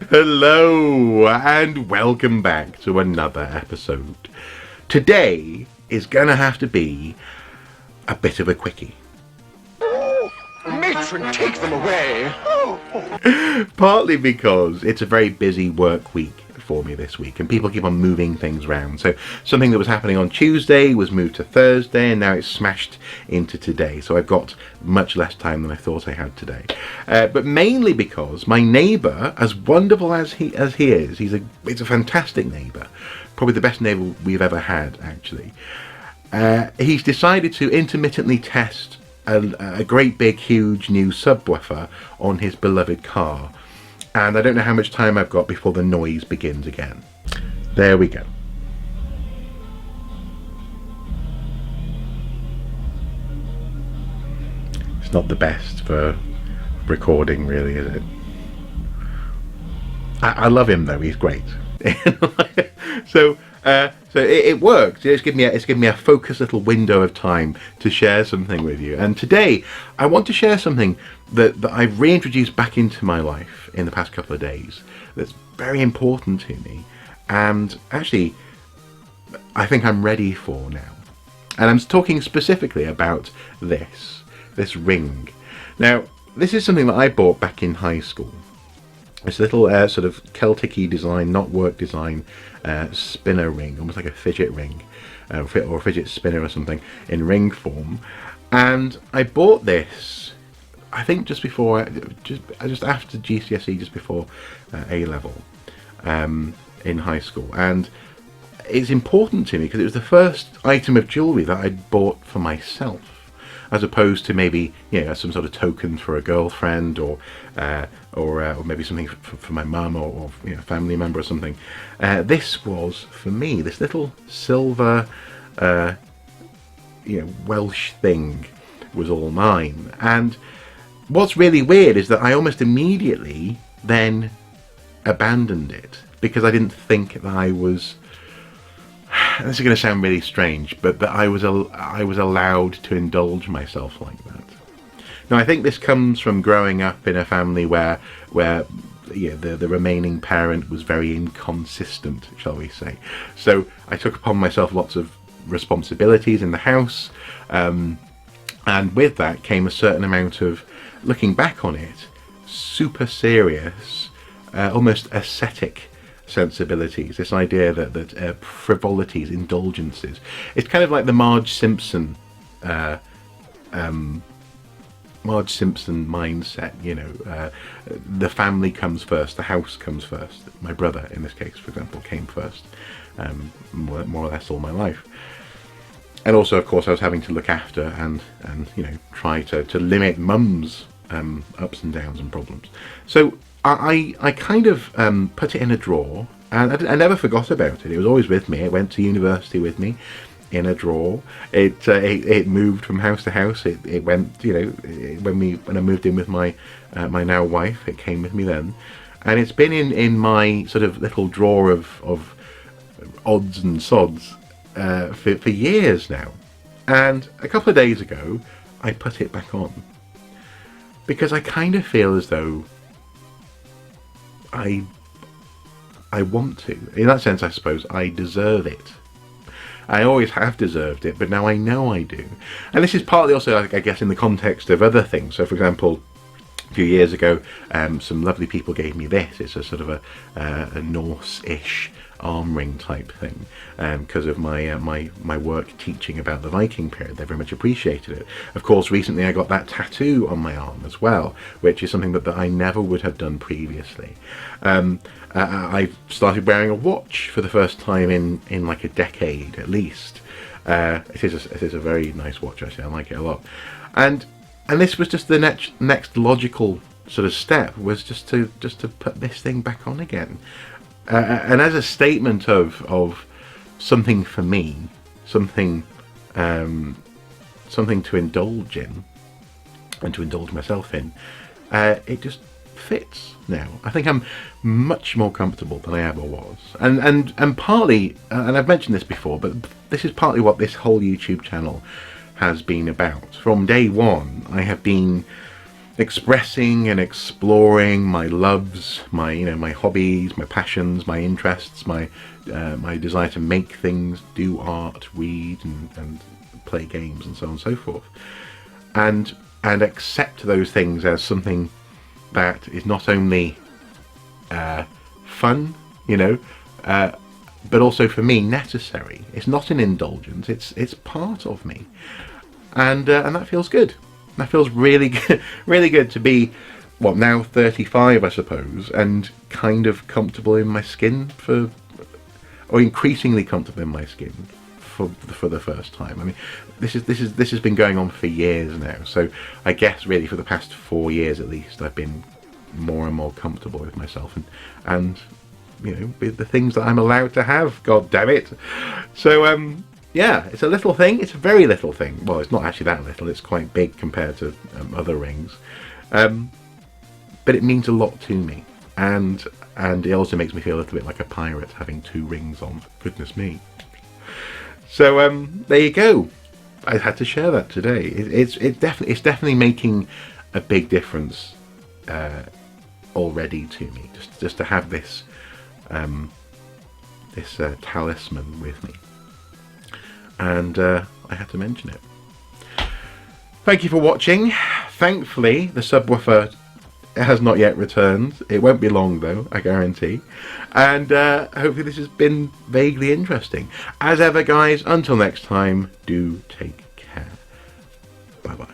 Hello and welcome back to another episode. Today is gonna have to be a bit of a quickie. Matron, take them away. Partly because it's a very busy work week for me this week and people keep on moving things around. So something that was happening on Tuesday was moved to Thursday and now it's smashed into today. So I've got much less time than I thought I had today. But mainly because my neighbour, as wonderful as he is, it's a fantastic neighbour. Probably the best neighbour we've ever had, actually. He's decided to intermittently test a great big huge new subwoofer on his beloved car, and I don't know how much time I've got before the noise begins again. There we go. It's not the best for recording, really, is it? I love him though, he's great. So it worked. It's given me a focused little window of time to share something with you. And today I want to share something that I've reintroduced back into my life in the past couple of days that's very important to me, and actually I think I'm ready for now. And I'm talking specifically about this ring. Now, this is something that I bought back in high school. This little sort of Celtic-y design, not work design, spinner ring, almost like a fidget ring, or a fidget spinner or something in ring form. And I bought this, I think just after GCSE, just before A level, in high school. And it's important to me because it was the first item of jewellery that I'd bought for myself, as opposed to maybe, you know, some sort of token for a girlfriend or maybe something for my mum or you know, family member or something. This was for me, this little silver Welsh thing was all mine. And what's really weird is that I almost immediately then abandoned it because I didn't think that I was, this is going to sound really strange, but that I was allowed to indulge myself like that. Now, I think this comes from growing up in a family where the remaining parent was very inconsistent, shall we say. So I took upon myself lots of responsibilities in the house, and with that came a certain amount of, looking back on it, super serious, almost ascetic sensibilities. This idea that frivolities, indulgences. It's kind of like the Marge Simpson mindset, you know, the family comes first, the house comes first. My brother, in this case, for example, came first, more or less all my life. And also, of course, I was having to look after and you know, try to limit mum's ups and downs and problems. So I kind of put it in a drawer, and I never forgot about it. It was always with me. It went to university with me in a drawer. It moved from house to house. It went, you know, when I moved in with my now wife, it came with me then, and it's been in my sort of little drawer of odds and sods for years now. And a couple of days ago I put it back on because I kind of feel as though I want to. In that sense, I suppose I deserve it. I always have deserved it, but now I know I do. And this is partly also, I guess, in the context of other things. So, for example, a few years ago, some lovely people gave me this. It's a sort of a Norse-ish arm ring type thing, because of my work teaching about the Viking period. They very much appreciated it. Of course, recently I got that tattoo on my arm as well, which is something that I never would have done previously. I started wearing a watch for the first time in like a decade at least. It is a very nice watch, actually. I like it a lot. And this was just the next logical sort of step, was just to put this thing back on again. And as a statement of something for me, something to indulge in and to indulge myself in, it just fits now. I think I'm much more comfortable than I ever was, and partly, and I've mentioned this before, but this is partly what this whole YouTube channel has been about. From day one, I have been expressing and exploring my loves, my hobbies, my passions, my interests, my desire to make things, do art, read, and play games, and so on and so forth, and accept those things as something that is not only fun, but also for me necessary. It's not an indulgence. It's part of me, and that feels good. That feels really good, really good to be, now 35, I suppose, and kind of comfortable in my skin or increasingly comfortable in my skin for the first time. I mean, this has been going on for years now. So I guess really for the past 4 years at least, I've been more and more comfortable with myself and with the things that I'm allowed to have. God damn it! So yeah, it's a little thing. It's a very little thing. Well, it's not actually that little. It's quite big compared to other rings, but it means a lot to me, and it also makes me feel a little bit like a pirate having 2 rings on. Goodness me. So there you go. I had to share that today. It's definitely making a big difference already to me. Just to have this talisman with me. And I had to mention it. Thank you for watching. Thankfully, the subwoofer has not yet returned. It won't be long though, I guarantee. And hopefully this has been vaguely interesting. As ever, guys, until next time, do take care. Bye bye.